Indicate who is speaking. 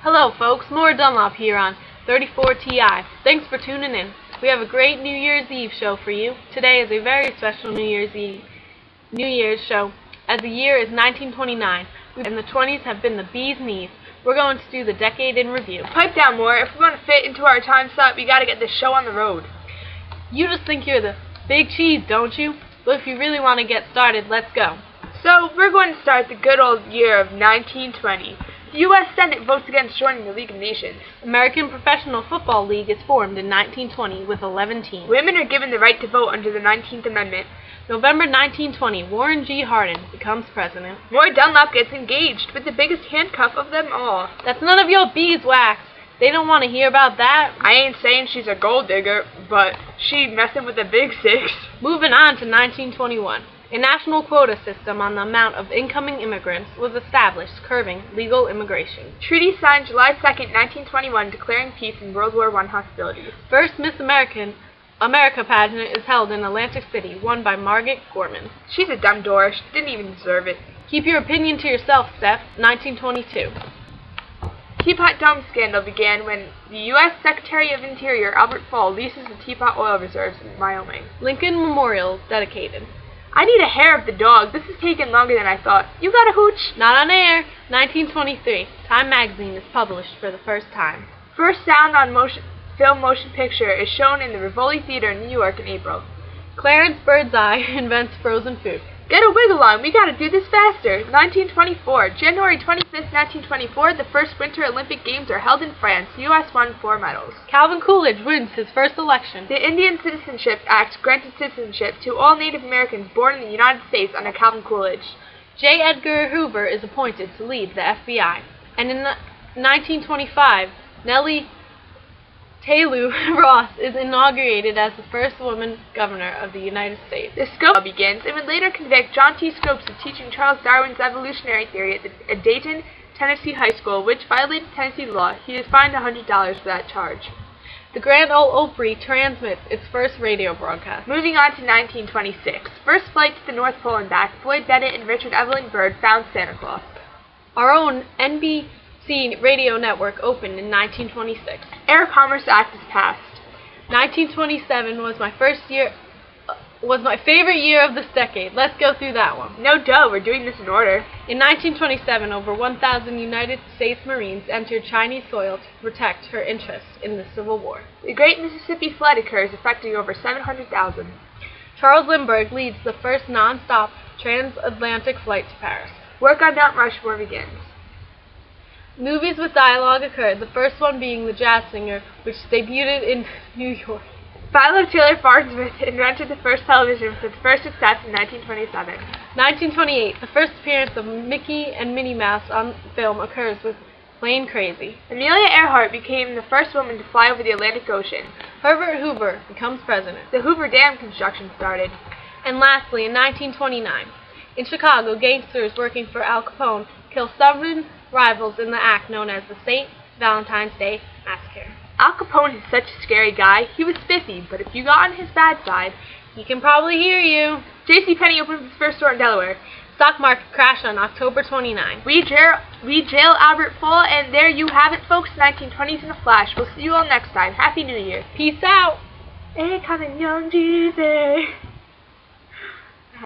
Speaker 1: Hello folks, Maura Dunlop here on 34TI. Thanks for tuning in. We have a great New Year's Eve show for you. Today is a very special New Year's show, as the year is 1929, and the 20s have been the bee's knees. We're going to do the decade in review.
Speaker 2: Pipe down, Maura. If we want to fit into our time slot, we gotta get this show on the road.
Speaker 1: You just think you're the big cheese, don't you? But if you really want to get started, let's go.
Speaker 2: So, we're going to start the good old year of 1920. The U.S. Senate votes against joining the League of Nations.
Speaker 1: American Professional Football League is formed in 1920 with 11 teams.
Speaker 2: Women are given the right to vote under the 19th Amendment.
Speaker 1: November 1920, Warren G. Harding becomes president.
Speaker 2: Maura Dunlop gets engaged with the biggest handcuff of them all.
Speaker 1: That's none of your beeswax. They don't want to hear about that.
Speaker 2: I ain't saying she's a gold digger, but she messing with the big six.
Speaker 1: Moving on to 1921. A national quota system on the amount of incoming immigrants was established, curbing legal immigration.
Speaker 2: Treaty signed July 2nd, 1921, declaring peace in World War I hostilities.
Speaker 1: First Miss America pageant is held in Atlantic City, won by Margaret Gorman.
Speaker 2: She's a dumb door. She didn't even deserve it.
Speaker 1: Keep your opinion to yourself, Steph. 1922.
Speaker 2: Teapot Dome scandal began when the U.S. Secretary of Interior, Albert Fall, leases the Teapot oil reserves in Wyoming.
Speaker 1: Lincoln Memorial dedicated.
Speaker 2: I need a hair of the dog. This is taking longer than I thought. You got a hooch?
Speaker 1: Not on air. 1923. Time magazine is published for the first time.
Speaker 2: First sound on film motion picture is shown in the Rivoli Theater in New York in April.
Speaker 1: Clarence Birdseye invents frozen food.
Speaker 2: Get a wiggle on. We gotta do this faster. 1924. January 25th, 1924, the first Winter Olympic Games are held in France. U.S. won 4 medals.
Speaker 1: Calvin Coolidge wins his first election.
Speaker 2: The Indian Citizenship Act granted citizenship to all Native Americans born in the United States under Calvin Coolidge.
Speaker 1: J. Edgar Hoover is appointed to lead the FBI. And in 1925, Nellie Taylor Ross is inaugurated as the first woman governor of the United States.
Speaker 2: The Scopes begins and would later convict John T. Scopes of teaching Charles Darwin's evolutionary theory at Dayton, Tennessee High School, which violated Tennessee law. He is fined $100 for that charge.
Speaker 1: The Grand Ole Opry transmits its first radio broadcast.
Speaker 2: Moving on to 1926. First flight to the North Pole and back, Floyd Bennett and Richard Evelyn Byrd found Santa Claus. Our
Speaker 1: own NBC radio network opened in 1926.
Speaker 2: Air Commerce Act is passed.
Speaker 1: 1927 was my favorite year of this decade. Let's go through that one.
Speaker 2: No duh, we're doing this in order.
Speaker 1: In 1927, over 1,000 United States Marines entered Chinese soil to protect her interests in the Civil War.
Speaker 2: The Great Mississippi Flood occurs, affecting over 700,000.
Speaker 1: Charles Lindbergh leads the first non-stop transatlantic flight to Paris.
Speaker 2: Work on Mount Rushmore begins.
Speaker 1: Movies with dialogue occurred, the first one being The Jazz Singer, which debuted in New York.
Speaker 2: Philo Taylor Farnsworth invented the first television with its first success in 1927.
Speaker 1: 1928, the first appearance of Mickey and Minnie Mouse on film occurs with Plain Crazy.
Speaker 2: Amelia Earhart became the first woman to fly over the Atlantic Ocean.
Speaker 1: Herbert Hoover becomes president.
Speaker 2: The Hoover Dam construction started.
Speaker 1: And lastly, in 1929, in Chicago, gangsters working for Al Capone kill 7 rivals in the act known as the St. Valentine's Day Massacre.
Speaker 2: Al Capone is such a scary guy. He was spiffy, but if you got on his bad side,
Speaker 1: he can probably hear you.
Speaker 2: JCPenney opens its first store in Delaware.
Speaker 1: Stock market crash on October 29.
Speaker 2: We jail Albert Fall, and there you have it, folks. 1920s in a flash. We'll see you all next time. Happy New Year.
Speaker 1: Peace out.
Speaker 2: Hey, coming young Jesus.